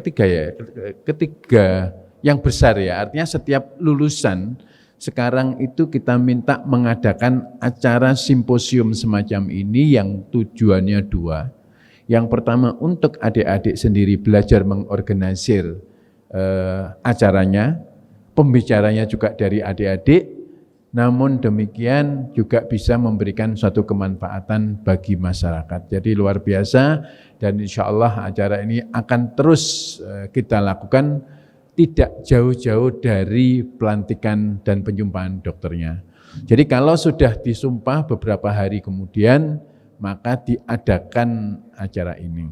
ketiga ya, ketiga yang besar ya, artinya setiap lulusan sekarang itu kita minta mengadakan acara simposium semacam ini yang tujuannya dua. Yang pertama untuk adik-adik sendiri belajar mengorganisir acaranya, pembicaranya juga dari adik-adik, namun demikian juga bisa memberikan suatu kemanfaatan bagi masyarakat. Jadi luar biasa dan insya Allah acara ini akan terus kita lakukan tidak jauh-jauh dari pelantikan dan penyumpahan dokternya. Jadi kalau sudah disumpah beberapa hari kemudian, maka diadakan acara ini.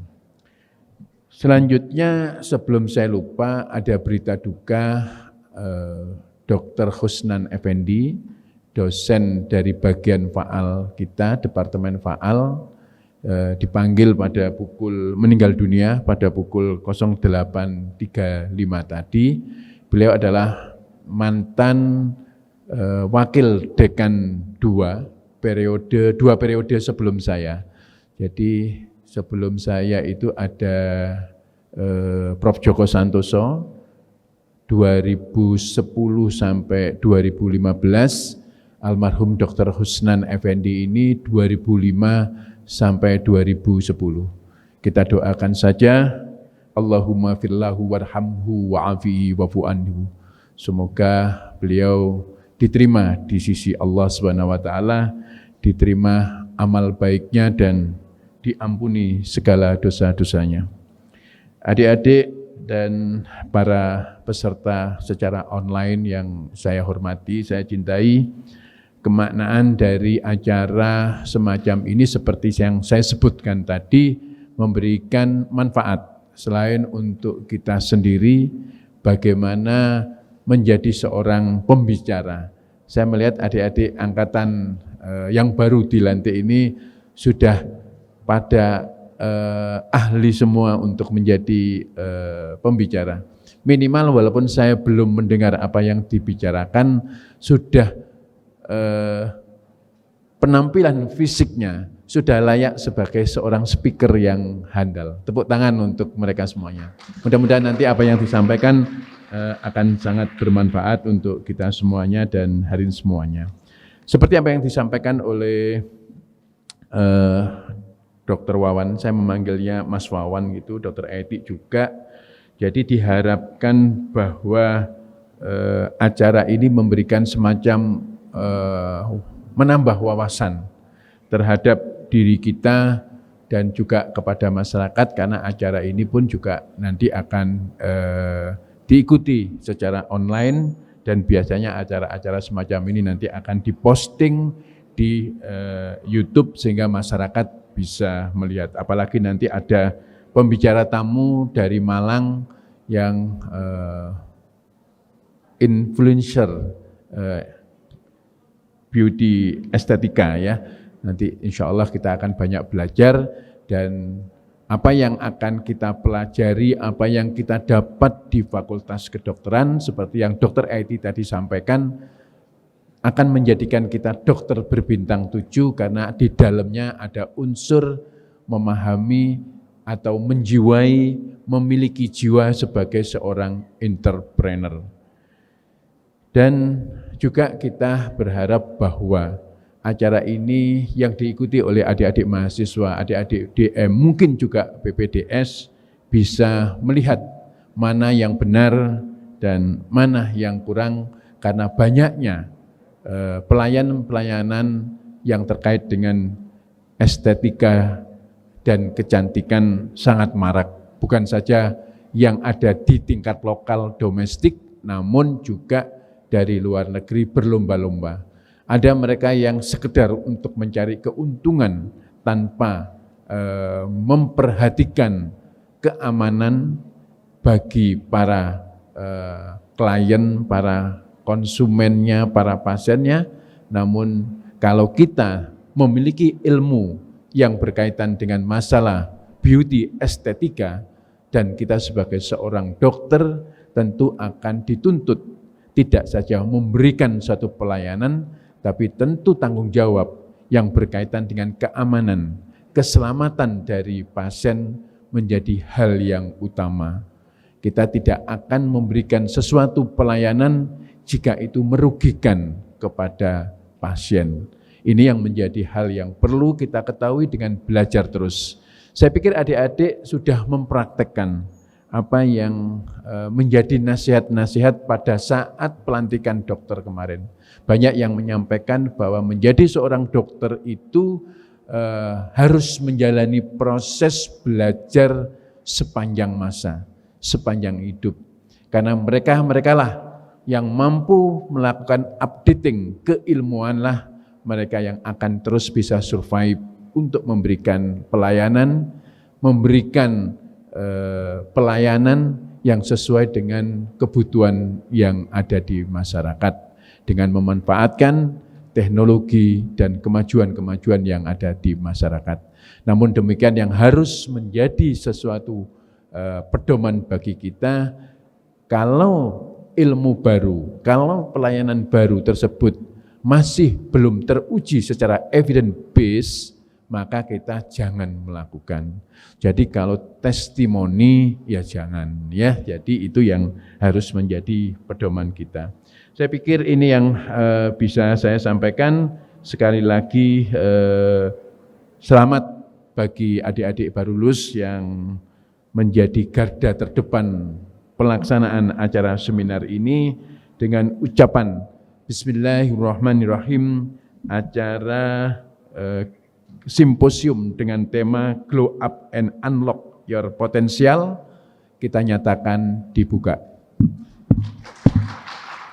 Selanjutnya sebelum saya lupa ada berita duka Dr. Husnan Effendi, dosen dari bagian Faal kita, Departemen Faal, dipanggil meninggal dunia pada pukul 08.35 tadi. Beliau adalah mantan wakil dekan dua periode sebelum saya. Jadi sebelum saya itu ada Prof. Djoko Santoso 2010 sampai 2015, almarhum Dr. Husnan Effendi ini 2005 sampai 2010. Kita doakan saja, Allahumma fillahu warhamhu wa'afihi wa'fu anhu. Semoga beliau diterima di sisi Allah Subhanahu wa taala, diterima amal baiknya dan diampuni segala dosa-dosanya. Adik-adik dan para peserta secara online yang saya hormati, saya cintai, kemaknaan dari acara semacam ini seperti yang saya sebutkan tadi memberikan manfaat selain untuk kita sendiri, bagaimana menjadi seorang pembicara. Saya melihat adik-adik angkatan yang baru dilantik ini sudah pada ahli semua untuk menjadi pembicara. Minimal walaupun saya belum mendengar apa yang dibicarakan, sudah penampilan fisiknya sudah layak sebagai seorang speaker yang handal. Tepuk tangan untuk mereka semuanya. Mudah-mudahan nanti apa yang disampaikan akan sangat bermanfaat untuk kita semuanya dan hadirin semuanya. Seperti apa yang disampaikan oleh Dr. Wawan, saya memanggilnya Mas Wawan gitu, Dr. Edi juga. Jadi diharapkan bahwa acara ini memberikan semacam menambah wawasan terhadap diri kita dan juga kepada masyarakat, karena acara ini pun juga nanti akan diikuti secara online dan biasanya acara-acara semacam ini nanti akan diposting di YouTube sehingga masyarakat bisa melihat. Apalagi nanti ada pembicara tamu dari Malang yang influencer beauty estetika ya. Nanti insya Allah kita akan banyak belajar dan apa yang akan kita pelajari, apa yang kita dapat di Fakultas Kedokteran seperti yang Dr. Edi tadi sampaikan akan menjadikan kita dokter berbintang 7 karena di dalamnya ada unsur memahami atau menjiwai, memiliki jiwa sebagai seorang entrepreneur. Dan juga kita berharap bahwa acara ini yang diikuti oleh adik-adik mahasiswa, adik-adik DM, mungkin juga PPDS bisa melihat mana yang benar dan mana yang kurang karena banyaknya pelayanan-pelayanan yang terkait dengan estetika dan kecantikan sangat marak. Bukan saja yang ada di tingkat lokal domestik, namun juga dari luar negeri berlomba-lomba. Ada mereka yang sekedar untuk mencari keuntungan tanpa memperhatikan keamanan bagi para klien, para konsumennya, para pasiennya. Namun kalau kita memiliki ilmu yang berkaitan dengan masalah beauty estetika dan kita sebagai seorang dokter tentu akan dituntut tidak saja memberikan suatu pelayanan, tapi tentu tanggung jawab yang berkaitan dengan keamanan, keselamatan dari pasien menjadi hal yang utama. Kita tidak akan memberikan sesuatu pelayanan jika itu merugikan kepada pasien. Ini yang menjadi hal yang perlu kita ketahui dengan belajar terus. Saya pikir adik-adik sudah mempraktekkan apa yang menjadi nasihat-nasihat pada saat pelantikan dokter kemarin. Banyak yang menyampaikan bahwa menjadi seorang dokter itu harus menjalani proses belajar sepanjang masa, sepanjang hidup. Karena mereka lah yang mampu melakukan updating keilmuan lah mereka yang akan terus bisa survive untuk memberikan pelayanan, memberikan pelayanan yang sesuai dengan kebutuhan yang ada di masyarakat dengan memanfaatkan teknologi dan kemajuan-kemajuan yang ada di masyarakat. Namun demikian yang harus menjadi sesuatu pedoman bagi kita, kalau ilmu baru, kalau pelayanan baru tersebut masih belum teruji secara evidence based, maka kita jangan melakukan. Jadi kalau testimoni ya jangan ya. Jadi itu yang harus menjadi pedoman kita. Saya pikir ini yang bisa saya sampaikan. Sekali lagi selamat bagi adik-adik baru lulus yang menjadi garda terdepan pelaksanaan acara seminar ini dengan ucapan Bismillahirrahmanirrahim. Acara simposium dengan tema Glow Up and Unlock Your Potential kita nyatakan dibuka.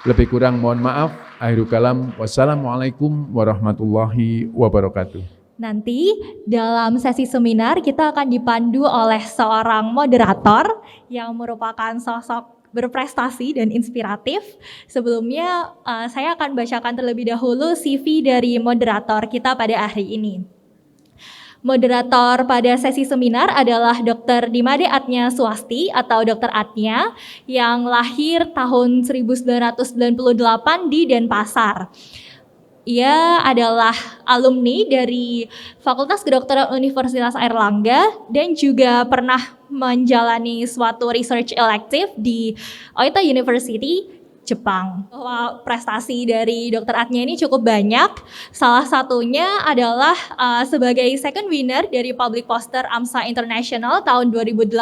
Lebih kurang mohon maaf. Akhirul kalam. Wassalamualaikum warahmatullahi wabarakatuh. Nanti dalam sesi seminar kita akan dipandu oleh seorang moderator yang merupakan sosok berprestasi dan inspiratif. Sebelumnya saya akan bacakan terlebih dahulu CV dari moderator kita pada hari ini. Moderator pada sesi seminar adalah Dr. Dimade Atnya Swasti atau Dr. Atnya yang lahir tahun 1998 di Denpasar. Ia adalah alumni dari Fakultas Kedokteran Universitas Airlangga dan juga pernah menjalani suatu research elective di Oita University, Jepang. Prestasi dari Dr. Atnya ini cukup banyak. Salah satunya adalah sebagai second winner dari Public Poster AMSA International tahun 2018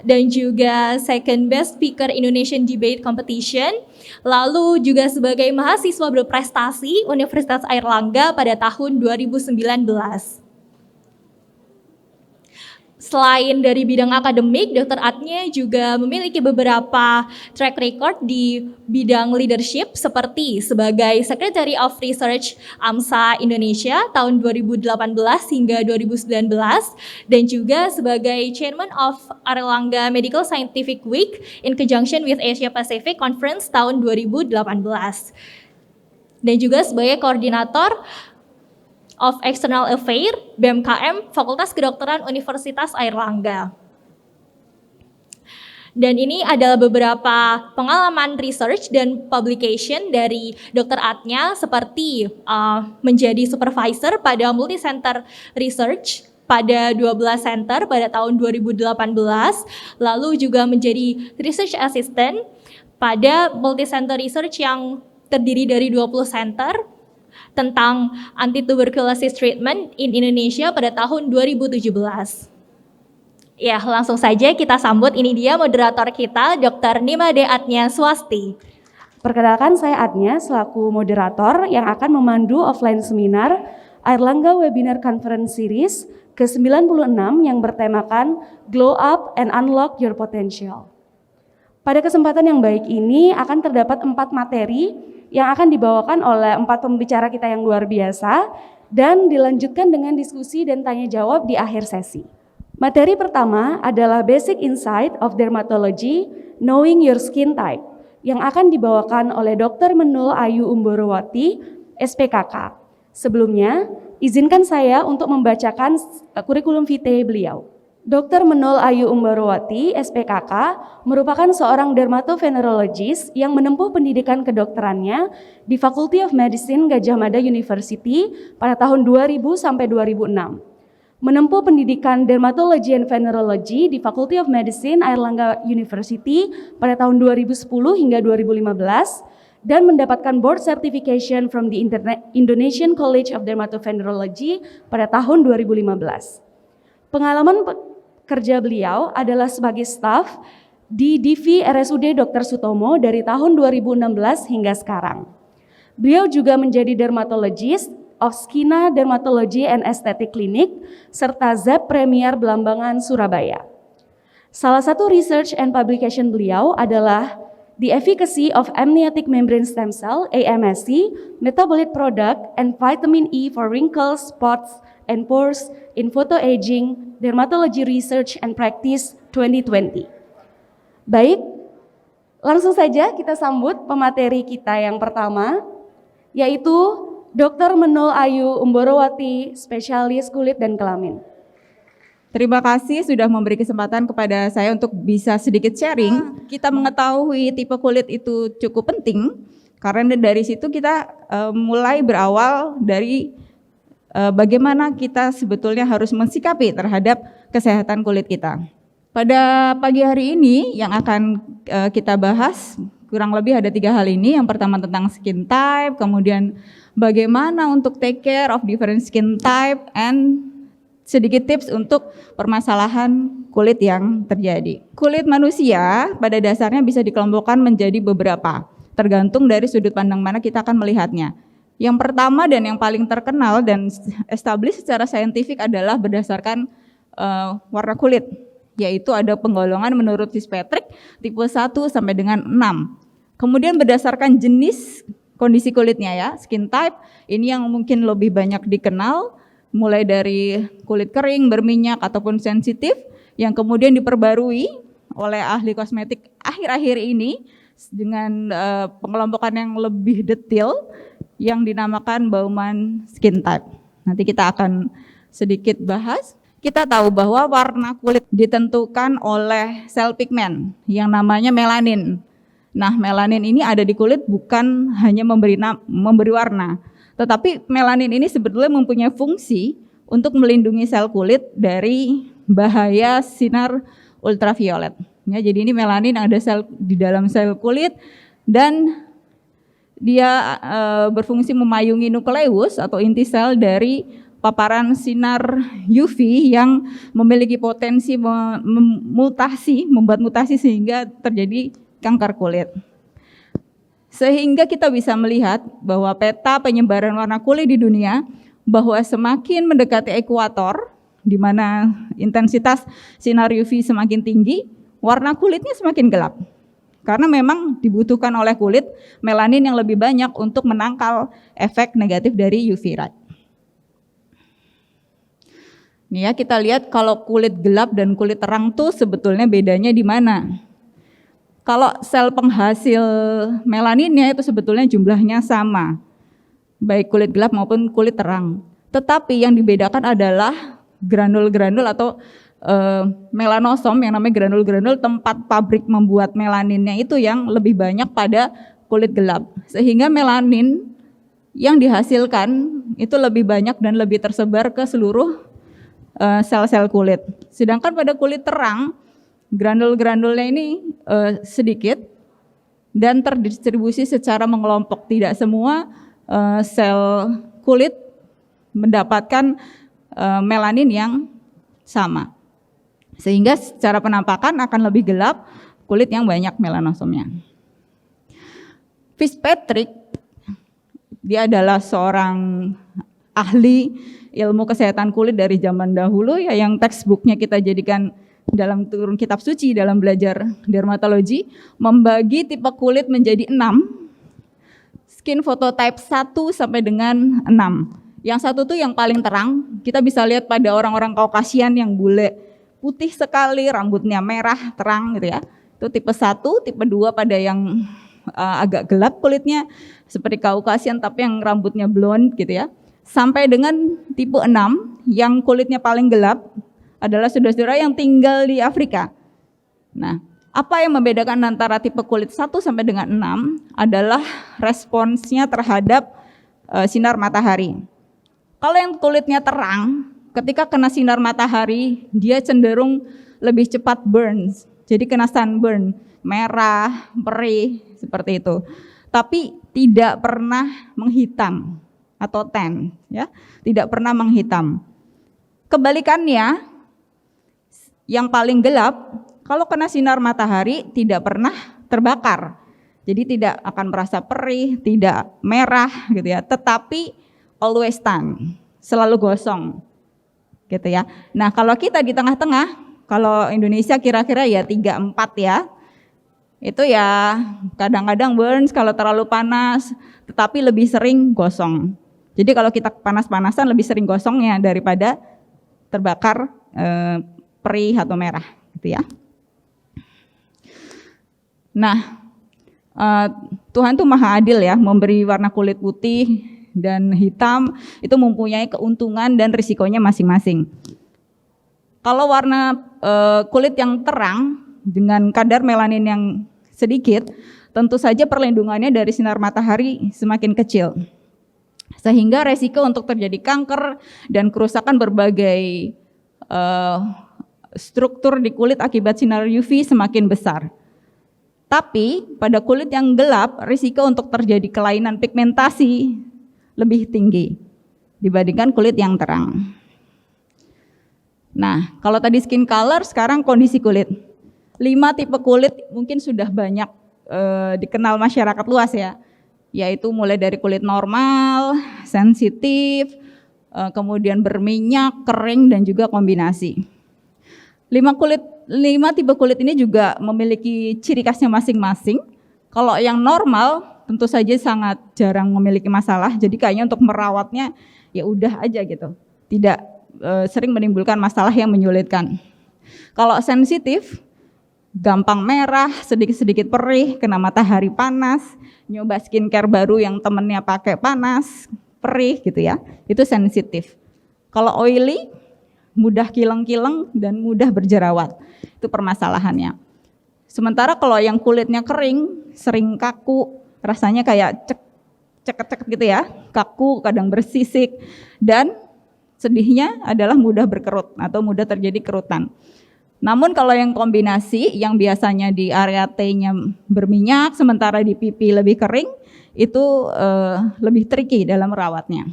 dan juga second best speaker Indonesian Debate Competition. Lalu juga sebagai mahasiswa berprestasi Universitas Airlangga pada tahun 2019. Selain dari bidang akademik, Dr. Atnya juga memiliki beberapa track record di bidang leadership seperti sebagai Secretary of Research AMSA Indonesia tahun 2018 hingga 2019 dan juga sebagai Chairman of Airlangga Medical Scientific Week in conjunction with Asia Pacific Conference tahun 2018. Dan juga sebagai Koordinator of External Affairs, BMKM, Fakultas Kedokteran Universitas Airlangga. Dan ini adalah beberapa pengalaman research dan publication dari Dr. Atnya seperti menjadi supervisor pada multi-center research pada 12 center pada tahun 2018, lalu juga menjadi research assistant pada multi-center research yang terdiri dari 20 center tentang anti-tuberculosis treatment in Indonesia pada tahun 2017. Ya, langsung saja kita sambut, ini dia moderator kita, Dr. Dimade Atnya Swasti. Perkenalkan, saya Atnya selaku moderator yang akan memandu offline seminar Airlangga Webinar Conference Series ke-96 yang bertemakan Glow Up and Unlock Your Potential. Pada kesempatan yang baik ini akan terdapat 4 materi yang akan dibawakan oleh 4 pembicara kita yang luar biasa dan dilanjutkan dengan diskusi dan tanya jawab di akhir sesi. Materi pertama adalah Basic Insight of Dermatology, Knowing Your Skin Type yang akan dibawakan oleh Dr. Menul Ayu Umborowati, SPKK. Sebelumnya, izinkan saya untuk membacakan kurikulum vitae beliau. Dr. Menul Ayu Umborowati, SPKK, merupakan seorang dermatovenerologis yang menempuh pendidikan kedokterannya di Faculty of Medicine Gadjah Mada University pada tahun 2000 sampai 2006. menempuh pendidikan Dermatology and Venereology di Faculty of Medicine Airlangga University pada tahun 2010 hingga 2015 dan mendapatkan board certification from the Indonesian College of Dermatovenerology pada tahun 2015. Pengalaman kerja beliau adalah sebagai staf di DV RSUD Dr. Sutomo dari tahun 2016 hingga sekarang. Beliau juga menjadi dermatologist of Skina Dermatology and Aesthetic Clinic serta ZEP Premier Belambangan Surabaya. Salah satu research and publication beliau adalah The Efficacy of Amniotic Membrane Stem Cell (AMSC) Metabolite Product and Vitamin E for Wrinkles, Spots, and Pores in Photoaging Dermatology Research and Practice 2020. Baik, langsung saja kita sambut pemateri kita yang pertama, yaitu Dr. Menul Ayu Umborowati, spesialis kulit dan kelamin. Terima kasih sudah memberi kesempatan kepada saya untuk bisa sedikit sharing. Kita mengetahui tipe kulit itu cukup penting, karena dari situ kita mulai berawal dari bagaimana kita sebetulnya harus mensikapi terhadap kesehatan kulit kita. Pada pagi hari ini yang akan kita bahas kurang lebih ada 3 hal ini. Yang pertama tentang skin type, kemudian bagaimana untuk take care of different skin type, and sedikit tips untuk permasalahan kulit yang terjadi. Kulit manusia pada dasarnya bisa dikelompokkan menjadi beberapa, tergantung dari sudut pandang mana kita akan melihatnya. Yang pertama dan yang paling terkenal dan established secara saintifik adalah berdasarkan warna kulit, yaitu ada penggolongan menurut Fitzpatrick tipe 1 sampai dengan 6. Kemudian berdasarkan jenis kondisi kulitnya ya, skin type, ini yang mungkin lebih banyak dikenal, mulai dari kulit kering, berminyak, ataupun sensitif, yang kemudian diperbarui oleh ahli kosmetik akhir-akhir ini dengan pengelompokan yang lebih detail yang dinamakan Baumann skin type. Nanti kita akan sedikit bahas. Kita tahu bahwa warna kulit ditentukan oleh sel pigmen yang namanya melanin. Nah, melanin ini ada di kulit bukan hanya memberi warna, tetapi melanin ini sebetulnya mempunyai fungsi untuk melindungi sel kulit dari bahaya sinar ultraviolet. Ya, jadi ini melanin ada sel di dalam sel kulit dan dia berfungsi memayungi nukleus atau inti sel dari paparan sinar UV yang memiliki potensi membuat mutasi sehingga terjadi kanker kulit. Sehingga kita bisa melihat bahwa peta penyebaran warna kulit di dunia bahwa semakin mendekati ekuator, di mana intensitas sinar UV semakin tinggi, warna kulitnya semakin gelap. Karena memang dibutuhkan oleh kulit melanin yang lebih banyak untuk menangkal efek negatif dari UV light. Nih ya, kita lihat kalau kulit gelap dan kulit terang tuh sebetulnya bedanya di mana? Kalau sel penghasil melaninnya itu sebetulnya jumlahnya sama, baik kulit gelap maupun kulit terang. Tetapi yang dibedakan adalah granul-granul atau melanosom, yang namanya granul-granul tempat pabrik membuat melaninnya itu yang lebih banyak pada kulit gelap. Sehingga melanin yang dihasilkan itu lebih banyak dan lebih tersebar ke seluruh sel-sel kulit. Sedangkan pada kulit terang, granul-granulnya ini sedikit dan terdistribusi secara mengelompok. Tidak semua sel kulit mendapatkan melanin yang sama. Sehingga secara penampakan akan lebih gelap kulit yang banyak melanosomnya. Fitzpatrick, dia adalah seorang ahli ilmu kesehatan kulit dari zaman dahulu ya, yang textbooknya kita jadikan dalam turun kitab suci dalam belajar dermatologi, membagi tipe kulit menjadi 6, skin phototype 1 sampai dengan 6. Yang satu tuh yang paling terang, kita bisa lihat pada orang-orang Kaukasian yang bule putih sekali, rambutnya merah terang gitu ya. Itu tipe 1, tipe 2 pada yang agak gelap kulitnya seperti Kaukasian tapi yang rambutnya blonde gitu ya. Sampai dengan tipe 6 yang kulitnya paling gelap adalah saudara-saudara yang tinggal di Afrika. Nah, apa yang membedakan antara tipe kulit 1 sampai dengan 6 adalah responsnya terhadap sinar matahari. Kalau yang kulitnya terang, ketika kena sinar matahari, dia cenderung lebih cepat burns. Jadi kena sunburn, merah, perih, seperti itu. Tapi tidak pernah menghitam atau tan, ya, tidak pernah menghitam. Kebalikannya, yang paling gelap, kalau kena sinar matahari tidak pernah terbakar. Jadi tidak akan merasa perih, tidak merah gitu ya, tetapi always tan, selalu gosong gitu ya. Nah, kalau kita di tengah-tengah, kalau Indonesia kira-kira ya 3-4 ya. Itu ya kadang-kadang burns kalau terlalu panas, tetapi lebih sering gosong. Jadi kalau kita panas-panasan lebih sering gosongnya daripada terbakar perih atau merah gitu ya. Nah, Tuhan tuh maha adil ya, memberi warna kulit putih dan hitam itu mempunyai keuntungan dan risikonya masing-masing. Kalau warna kulit yang terang dengan kadar melanin yang sedikit, tentu saja perlindungannya dari sinar matahari semakin kecil. Sehingga resiko untuk terjadi kanker dan kerusakan berbagai struktur di kulit akibat sinar UV semakin besar. Tapi pada kulit yang gelap, risiko untuk terjadi kelainan pigmentasi lebih tinggi dibandingkan kulit yang terang. Nah, kalau tadi skin color, sekarang kondisi kulit. 5 tipe kulit mungkin sudah banyak dikenal masyarakat luas ya, yaitu mulai dari kulit normal, sensitif, kemudian berminyak, kering, dan juga kombinasi. 5 tipe kulit ini juga memiliki ciri khasnya masing-masing. Kalau yang normal tentu saja sangat jarang memiliki masalah, jadi kayaknya untuk merawatnya ya udah aja gitu, tidak sering menimbulkan masalah yang menyulitkan. Kalau sensitif, gampang merah, sedikit-sedikit perih, kena matahari panas, nyoba skincare baru yang temennya pakai panas, perih gitu ya, itu sensitif. Kalau oily, mudah kileng-kileng dan mudah berjerawat, itu permasalahannya. Sementara kalau yang kulitnya kering, sering kaku, rasanya kayak ceket-ceket gitu ya, kaku, kadang bersisik, dan sedihnya adalah mudah berkerut atau mudah terjadi kerutan. Namun kalau yang kombinasi, yang biasanya di area T-nya berminyak, sementara di pipi lebih kering, itu lebih tricky dalam merawatnya.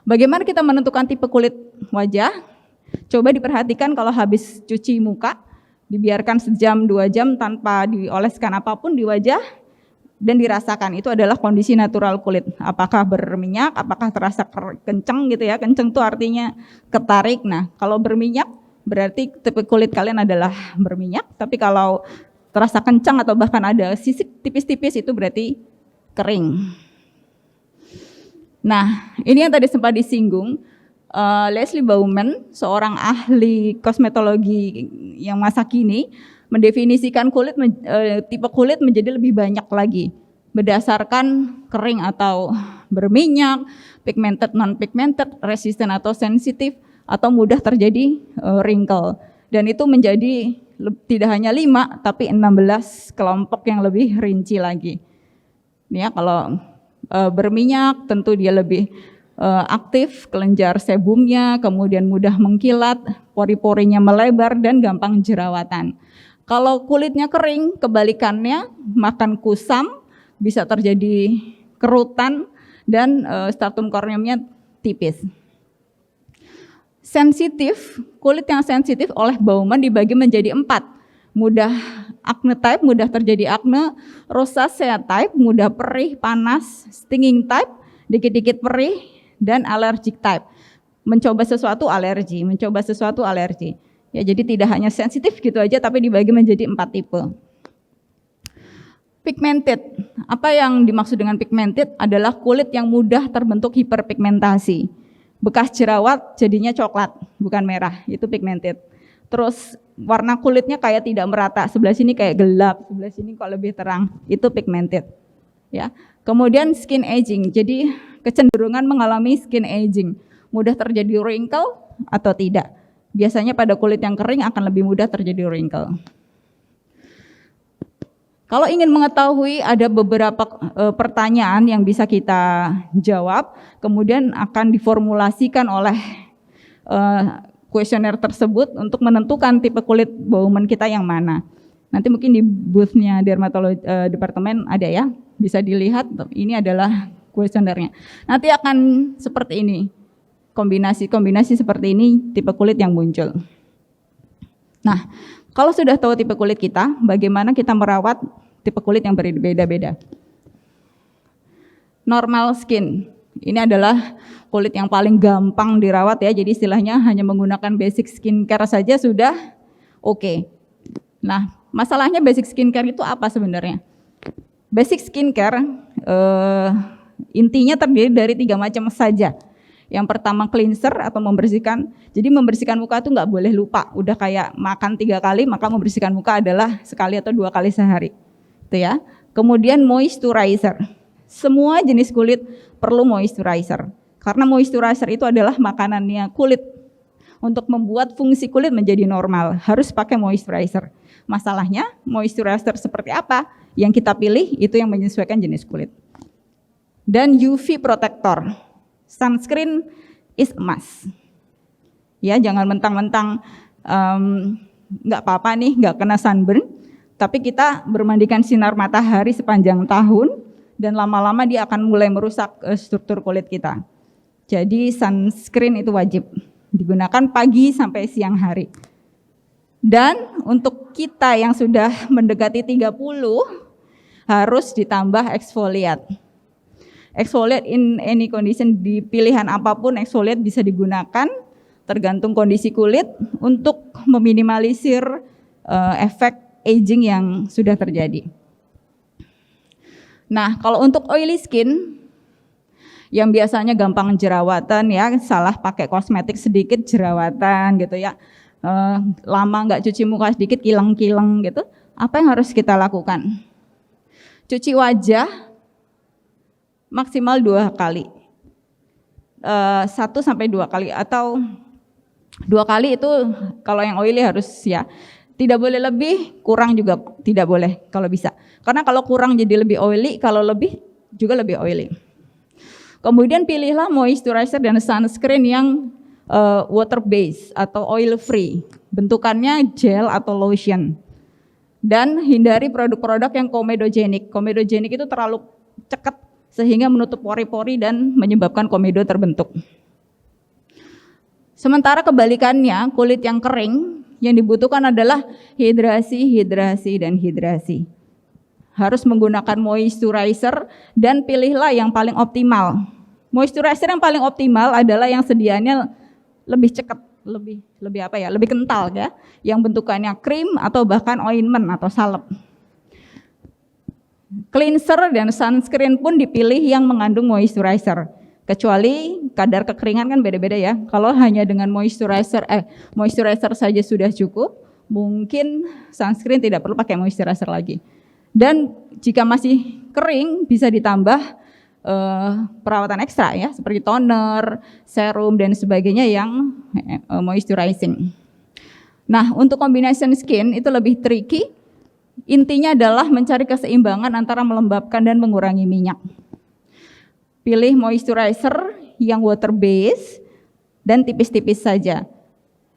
Bagaimana kita menentukan tipe kulit wajah? Coba diperhatikan kalau habis cuci muka, dibiarkan sejam 2 jam tanpa dioleskan apapun di wajah, dan dirasakan itu adalah kondisi natural kulit. Apakah berminyak, apakah terasa kenceng gitu ya, kenceng itu artinya ketarik. Nah, kalau berminyak berarti tipe kulit kalian adalah berminyak, tapi kalau terasa kencang atau bahkan ada sisik tipis-tipis itu berarti kering. Nah, ini yang tadi sempat disinggung, Leslie Bauman, seorang ahli kosmetologi yang masa kini, mendefinisikan tipe kulit menjadi lebih banyak lagi, berdasarkan kering atau berminyak, pigmented, non-pigmented, resistant atau sensitif, atau mudah terjadi wrinkle. Dan itu menjadi tidak hanya 5, tapi 16 kelompok yang lebih rinci lagi. Ini ya, kalau berminyak tentu dia lebih aktif, kelenjar sebumnya, kemudian mudah mengkilat, pori-porinya melebar dan gampang jerawatan. Kalau kulitnya kering, kebalikannya makan kusam, bisa terjadi kerutan dan stratum corneumnya tipis. Sensitif, kulit yang sensitif oleh Bauman dibagi menjadi 4. Mudah acne type, mudah terjadi acne, rosacea type, mudah perih, panas, stinging type, dikit-dikit perih, dan allergic type. Mencoba sesuatu alergi, mencoba sesuatu alergi. Ya, jadi tidak hanya sensitif gitu aja, tapi dibagi menjadi 4 tipe. Pigmented, apa yang dimaksud dengan pigmented adalah kulit yang mudah terbentuk hiperpigmentasi. Bekas jerawat jadinya coklat, bukan merah, itu pigmented. Terus warna kulitnya kayak tidak merata, sebelah sini kayak gelap, sebelah sini kok lebih terang, itu pigmented. Ya. Kemudian skin aging, jadi kecenderungan mengalami skin aging, mudah terjadi wrinkle atau tidak. Biasanya pada kulit yang kering akan lebih mudah terjadi wrinkle. Kalau ingin mengetahui, ada beberapa pertanyaan yang bisa kita jawab, kemudian akan diformulasikan oleh kuesioner tersebut untuk menentukan tipe kulit Bowman kita yang mana. Nanti mungkin di booth-nya dermatologi departemen ada ya, bisa dilihat. Ini adalah kuesionernya. Nanti akan seperti ini, kombinasi seperti ini tipe kulit yang muncul. Nah, kalau sudah tahu tipe kulit kita, bagaimana kita merawat tipe kulit yang berbeda-beda? Normal skin, ini adalah kulit yang paling gampang dirawat ya, jadi istilahnya hanya menggunakan basic skincare saja sudah oke. Nah, masalahnya basic skincare itu apa sebenarnya? Basic skincare intinya terdiri dari 3 macam saja. Yang pertama cleanser atau membersihkan. Jadi membersihkan muka itu nggak boleh lupa. Udah kayak makan 3 kali, maka membersihkan muka adalah sekali atau 2 kali sehari. Itu ya. Kemudian moisturizer. Semua jenis kulit perlu moisturizer. Karena moisturizer itu adalah makanannya kulit. Untuk membuat fungsi kulit menjadi normal, harus pakai moisturizer. Masalahnya, moisturizer seperti apa yang kita pilih itu yang menyesuaikan jenis kulit. Dan UV protector. Sunscreen is a must. Ya, jangan mentang-mentang nggak apa-apa nih, nggak kena sunburn, tapi kita bermandikan sinar matahari sepanjang tahun dan lama-lama dia akan mulai merusak struktur kulit kita. Jadi sunscreen itu wajib digunakan pagi sampai siang hari. Dan untuk kita yang sudah mendekati 30 harus ditambah exfoliate. Exfoliate in any condition, di pilihan apapun exfoliate bisa digunakan tergantung kondisi kulit untuk meminimalisir efek aging yang sudah terjadi. Nah, kalau untuk oily skin yang biasanya gampang jerawatan ya, salah pakai kosmetik sedikit jerawatan gitu ya, lama nggak cuci muka sedikit kilang-kilang gitu, apa yang harus kita lakukan? Cuci wajah maksimal 2 kali, 1 sampai 2 kali atau 2 kali itu kalau yang oily harus ya, tidak boleh lebih, kurang juga tidak boleh kalau bisa, karena kalau kurang jadi lebih oily, kalau lebih juga lebih oily. Kemudian pilihlah moisturizer dan sunscreen yang water based atau oil free, bentukannya gel atau lotion. Dan hindari produk-produk yang komedogenik. Komedogenik itu terlalu cekat sehingga menutup pori-pori dan menyebabkan komedo terbentuk. Sementara kebalikannya, kulit yang kering yang dibutuhkan adalah hidrasi, hidrasi, dan hidrasi. Harus menggunakan moisturizer dan pilihlah yang paling optimal. Moisturizer yang paling optimal adalah yang sediaannya lebih cekat, lebih kental ya, yang bentukannya krim atau bahkan ointment atau salep. Cleanser dan sunscreen pun dipilih yang mengandung moisturizer, kecuali kadar kekeringan kan beda-beda ya. Kalau hanya dengan moisturizer saja sudah cukup, mungkin sunscreen tidak perlu pakai moisturizer lagi. Dan jika masih kering bisa ditambah perawatan ekstra ya, seperti toner, serum dan sebagainya yang moisturizing. Nah, untuk combination skin itu lebih tricky. Intinya adalah mencari keseimbangan antara melembabkan dan mengurangi minyak. Pilih moisturizer yang water based dan tipis-tipis saja.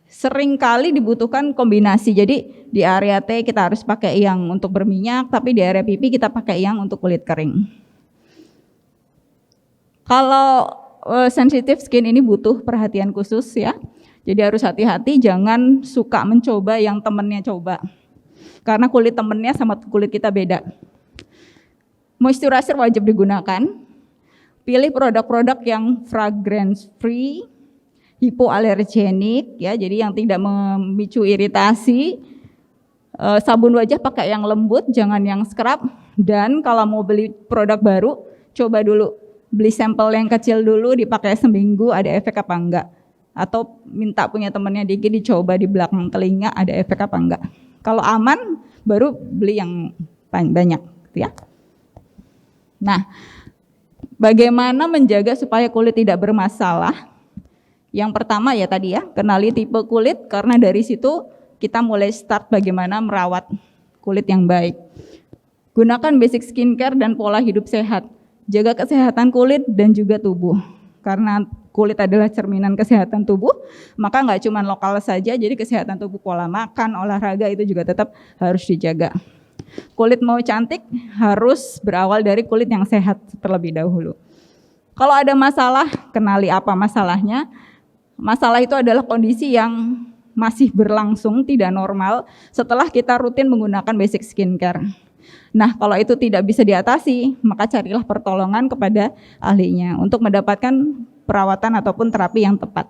Seringkali dibutuhkan kombinasi. Jadi di area T kita harus pakai yang untuk berminyak, tapi di area pipi kita pakai yang untuk kulit kering. Kalau sensitive skin ini butuh perhatian khusus ya. Jadi harus hati-hati, jangan suka mencoba yang temennya coba. Karena kulit temennya sama kulit kita beda. Moisturizer wajib digunakan. Pilih produk-produk yang fragrance free, hipoalergenik ya, jadi yang tidak memicu iritasi. Sabun wajah pakai yang lembut, jangan yang scrub. Dan kalau mau beli produk baru, coba dulu beli sampel yang kecil dulu, dipakai seminggu ada efek apa enggak, atau minta punya temennya dikit dicoba di belakang telinga ada efek apa enggak. Kalau aman baru beli yang banyak ya. Nah, bagaimana menjaga supaya kulit tidak bermasalah? Yang pertama ya tadi ya, kenali tipe kulit, karena dari situ kita mulai start bagaimana merawat kulit yang baik. Gunakan basic skincare dan pola hidup sehat. Jaga kesehatan kulit dan juga tubuh. Karena kulit adalah cerminan kesehatan tubuh, maka nggak cuma lokal saja, jadi kesehatan tubuh, pola makan, olahraga itu juga tetap harus dijaga. Kulit mau cantik harus berawal dari kulit yang sehat terlebih dahulu. Kalau ada masalah, kenali apa masalahnya. Masalah itu adalah kondisi yang masih berlangsung, tidak normal, setelah kita rutin menggunakan basic skincare. Nah, kalau itu tidak bisa diatasi, maka carilah pertolongan kepada ahlinya untuk mendapatkan perawatan ataupun terapi yang tepat.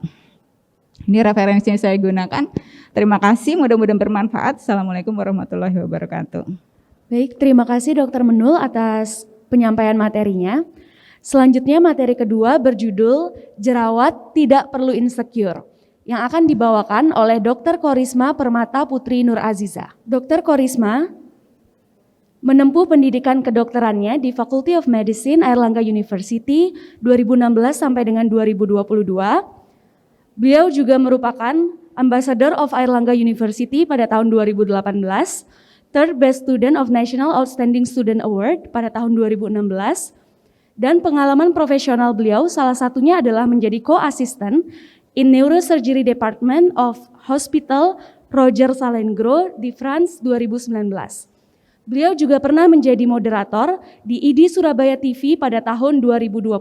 Ini referensi yang saya gunakan. Terima kasih, mudah-mudahan bermanfaat. Assalamualaikum warahmatullahi wabarakatuh. Baik, terima kasih Dr. Menul atas penyampaian materinya. Selanjutnya materi kedua berjudul Jerawat Tidak Perlu Insecure, yang akan dibawakan oleh Dr. Korisma Permata Putri Nur Aziza. Dr. Korisma menempuh pendidikan kedokterannya di Faculty of Medicine Airlangga University 2016 sampai dengan 2022. Beliau juga merupakan Ambassador of Airlangga University pada tahun 2018, Third Best Student of National Outstanding Student Award pada tahun 2016, dan pengalaman profesional beliau salah satunya adalah menjadi co-assistant in Neurosurgery Department of Hospital Roger Salengro di France 2019. Beliau juga pernah menjadi moderator di ID Surabaya TV pada tahun 2022.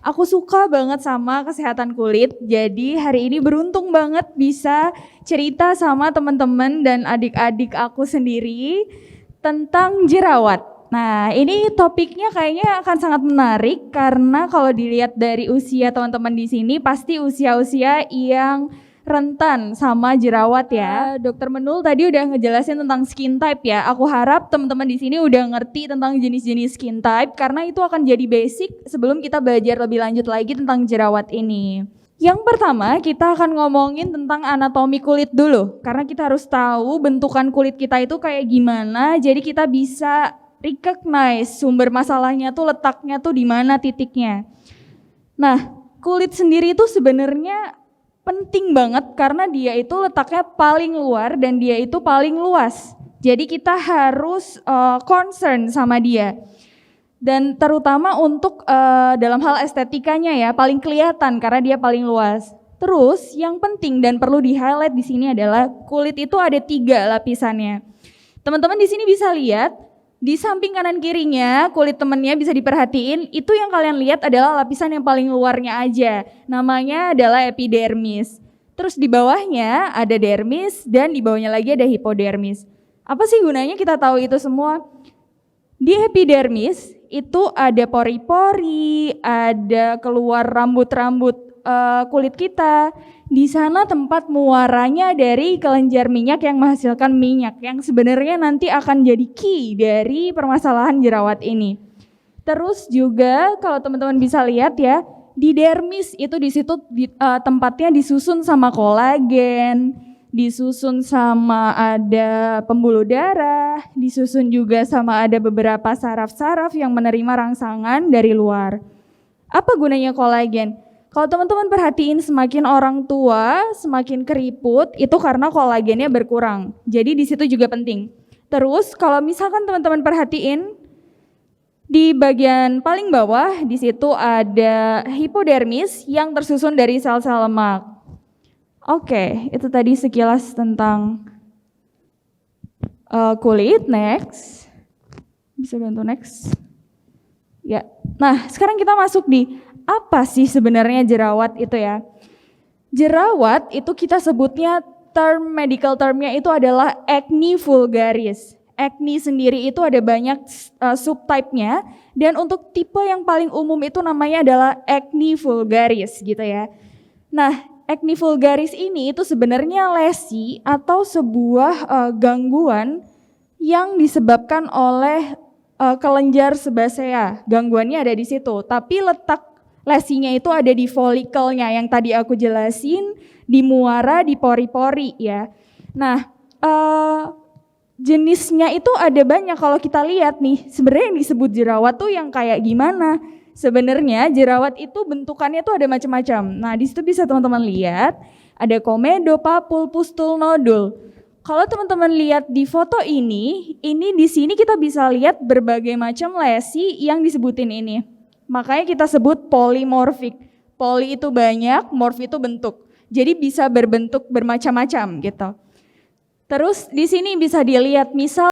Aku suka banget sama kesehatan kulit, jadi hari ini beruntung banget bisa cerita sama teman-teman dan adik-adik aku sendiri tentang jerawat. Nah, ini topiknya kayaknya akan sangat menarik karena kalau dilihat dari usia teman-teman di sini pasti usia-usia yang rentan sama jerawat ya. Dokter Menul tadi udah ngejelasin tentang skin type ya. Aku harap teman-teman di sini udah ngerti tentang jenis-jenis skin type karena itu akan jadi basic sebelum kita belajar lebih lanjut lagi tentang jerawat ini. Yang pertama kita akan ngomongin tentang anatomi kulit dulu karena kita harus tahu bentukan kulit kita itu kayak gimana. Jadi kita bisa recognize sumber masalahnya tuh letaknya tuh di mana titiknya. Nah, kulit sendiri itu sebenarnya penting banget karena dia itu letaknya paling luar dan dia itu paling luas. Jadi kita harus concern sama dia. Dan terutama untuk dalam hal estetikanya ya, paling kelihatan karena dia paling luas. Terus yang penting dan perlu di-highlight di sini adalah kulit itu ada 3 lapisannya. Teman-teman di sini bisa lihat di samping kanan kirinya kulit temennya bisa diperhatiin, itu yang kalian lihat adalah lapisan yang paling luarnya aja. Namanya adalah epidermis. Terus di bawahnya ada dermis dan di bawahnya lagi ada hipodermis. Apa sih gunanya kita tahu itu semua? Di epidermis itu ada pori-pori, ada keluar rambut-rambut kulit kita. Di sana tempat muaranya dari kelenjar minyak yang menghasilkan minyak yang sebenarnya nanti akan jadi key dari permasalahan jerawat ini. Terus juga kalau teman-teman bisa lihat ya, di dermis itu di situ tempatnya disusun sama kolagen, disusun sama ada pembuluh darah, disusun juga sama ada beberapa saraf-saraf yang menerima rangsangan dari luar. Apa gunanya kolagen? Kalau teman-teman perhatiin semakin orang tua, semakin keriput, itu karena kolagennya berkurang. Jadi di situ juga penting. Terus kalau misalkan teman-teman perhatiin, di bagian paling bawah di situ ada hipodermis yang tersusun dari sel-sel lemak. Oke, itu tadi sekilas tentang kulit. Next, bisa bantu next? Ya, nah sekarang kita masuk di apa sih sebenarnya jerawat itu ya? Jerawat itu kita sebutnya medical termnya itu adalah acne vulgaris. Acne sendiri itu ada banyak subtype-nya dan untuk tipe yang paling umum itu namanya adalah acne vulgaris gitu ya. Nah, acne vulgaris ini itu sebenarnya lesi atau sebuah gangguan yang disebabkan oleh kelenjar sebasea. Gangguannya ada di situ, tapi letak lesinya itu ada di folikelnya yang tadi aku jelasin, di muara, di pori-pori ya. Nah, jenisnya itu ada banyak. Kalau kita lihat nih, sebenarnya yang disebut jerawat tuh yang kayak gimana? Sebenarnya jerawat itu bentukannya tuh ada macam-macam. Nah, di situ bisa teman-teman lihat, ada komedo, papul, pustul, nodul. Kalau teman-teman lihat di foto ini di sini kita bisa lihat berbagai macam lesi yang disebutin ini. Makanya kita sebut polimorfik. Poly itu banyak, morf itu bentuk. Jadi bisa berbentuk bermacam-macam gitu. Terus di sini bisa dilihat misal